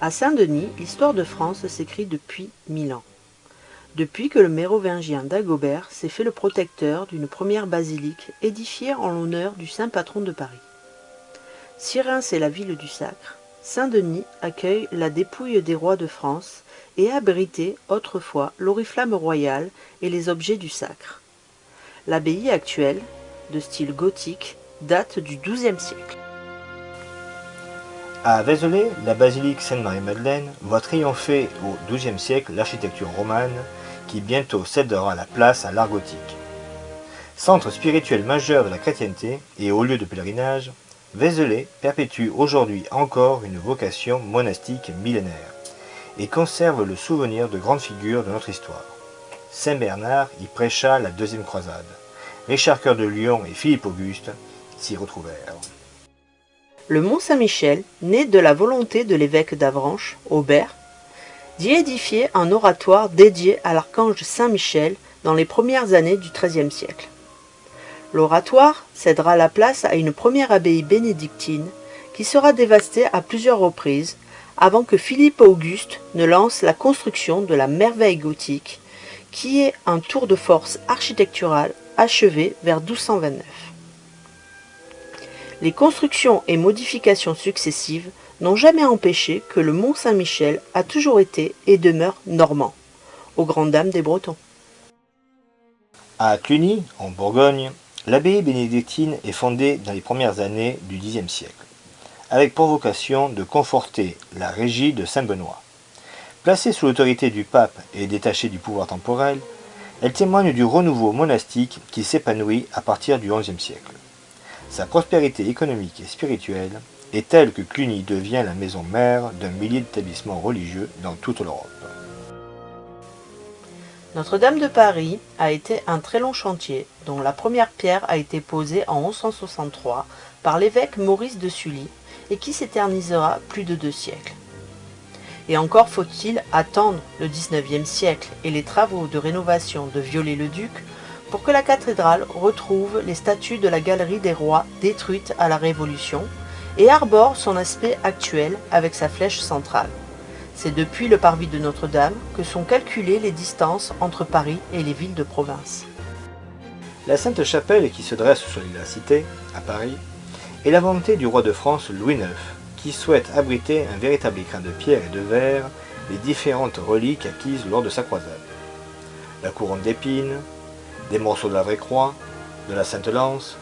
À Saint-Denis, l'histoire de France s'écrit depuis 1000 ans. Depuis que le mérovingien Dagobert s'est fait le protecteur d'une première basilique édifiée en l'honneur du saint patron de Paris. Si Reims est la ville du sacre, Saint-Denis accueille la dépouille des rois de France et abritait autrefois l'oriflamme royale et les objets du sacre. L'abbaye actuelle, de style gothique, date du XIIe siècle. À Vézelay, la basilique Sainte-Marie-Madeleine voit triompher au XIIe siècle l'architecture romane qui bientôt cédera la place à l'art gothique. Centre spirituel majeur de la chrétienté et haut lieu de pèlerinage, Vézelay perpétue aujourd'hui encore une vocation monastique millénaire et conserve le souvenir de grandes figures de notre histoire. Saint Bernard y prêcha la deuxième croisade. Richard Cœur de Lion et Philippe Auguste s'y retrouvèrent. Le Mont Saint-Michel naît de la volonté de l'évêque d'Avranches, Aubert, d'y édifier un oratoire dédié à l'archange Saint-Michel dans les premières années du XIIIe siècle. L'oratoire cédera la place à une première abbaye bénédictine qui sera dévastée à plusieurs reprises avant que Philippe Auguste ne lance la construction de la merveille gothique qui est un tour de force architectural achevé vers 1229. Les constructions et modifications successives n'ont jamais empêché que le Mont Saint-Michel a toujours été et demeure normand, aux grandes dames des Bretons. À Cluny, en Bourgogne, l'abbaye bénédictine est fondée dans les premières années du Xe siècle, avec pour vocation de conforter la régie de Saint-Benoît. Placée sous l'autorité du pape et détachée du pouvoir temporel, elle témoigne du renouveau monastique qui s'épanouit à partir du XIe siècle. Sa prospérité économique et spirituelle est telle que Cluny devient la maison mère d'un millier d'établissements religieux dans toute l'Europe. Notre-Dame de Paris a été un très long chantier dont la première pierre a été posée en 1163 par l'évêque Maurice de Sully et qui s'éternisera plus de 2 siècles. Et encore faut-il attendre le XIXe siècle et les travaux de rénovation de Viollet-le-Duc pour que la cathédrale retrouve les statues de la galerie des rois détruites à la Révolution et arbore son aspect actuel avec sa flèche centrale. C'est depuis le parvis de Notre-Dame que sont calculées les distances entre Paris et les villes de province. La Sainte-Chapelle qui se dresse sur l'île de la Cité, à Paris, est la volonté du roi de France Louis IX, qui souhaite abriter un véritable écrin de pierre et de verre les différentes reliques acquises lors de sa croisade. La couronne d'épines, des morceaux de la vraie croix, de la Sainte Lance,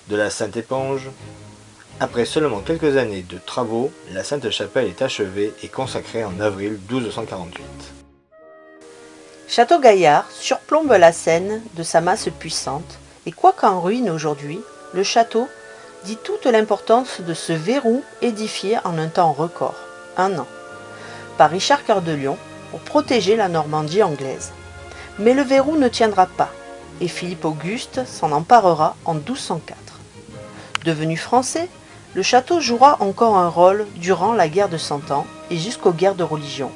de la Sainte Éponge. Après seulement quelques années de travaux, la Sainte-Chapelle est achevée et consacrée en avril 1248. Château-Gaillard surplombe la Seine de sa masse puissante, et quoiqu'en ruine aujourd'hui, le château dit toute l'importance de ce verrou édifié en un temps record, 1 an, par Richard Cœur de Lion pour protéger la Normandie anglaise. Mais le verrou ne tiendra pas, et Philippe Auguste s'en emparera en 1204. Devenu français, le château jouera encore un rôle durant la guerre de Cent Ans et jusqu'aux guerres de religion,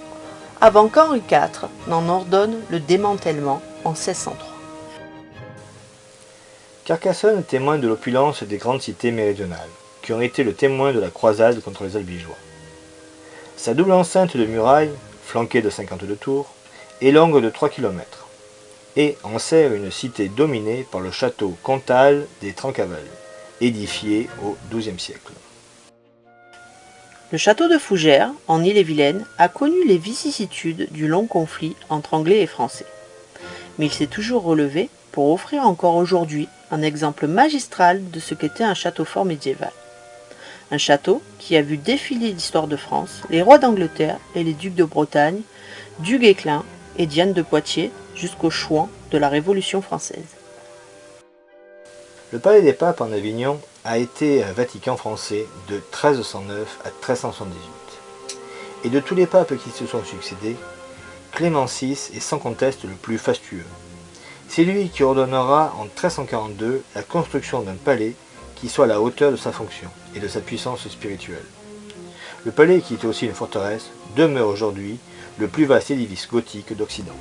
avant qu'Henri IV n'en ordonne le démantèlement en 1603. Carcassonne témoigne de l'opulence des grandes cités méridionales, qui ont été le témoin de la croisade contre les Albigeois. Sa double enceinte de murailles, flanquée de 52 tours, est longue de 3 km, et en sert une cité dominée par le château comtal des Trencavel, édifié au XIIe siècle. Le château de Fougères, en Ille-et-Vilaine, a connu les vicissitudes du long conflit entre Anglais et Français. Mais il s'est toujours relevé pour offrir encore aujourd'hui un exemple magistral de ce qu'était un château fort médiéval. Un château qui a vu défiler l'histoire de France, les rois d'Angleterre et les ducs de Bretagne, du Guesclin et Diane de Poitiers jusqu'au Chouan de la Révolution française. Le palais des papes en Avignon a été un Vatican français de 1309 à 1378. Et de tous les papes qui se sont succédés, Clément VI est sans conteste le plus fastueux. C'est lui qui ordonnera en 1342 la construction d'un palais qui soit à la hauteur de sa fonction et de sa puissance spirituelle. Le palais, qui était aussi une forteresse, demeure aujourd'hui le plus vaste édifice gothique d'Occident.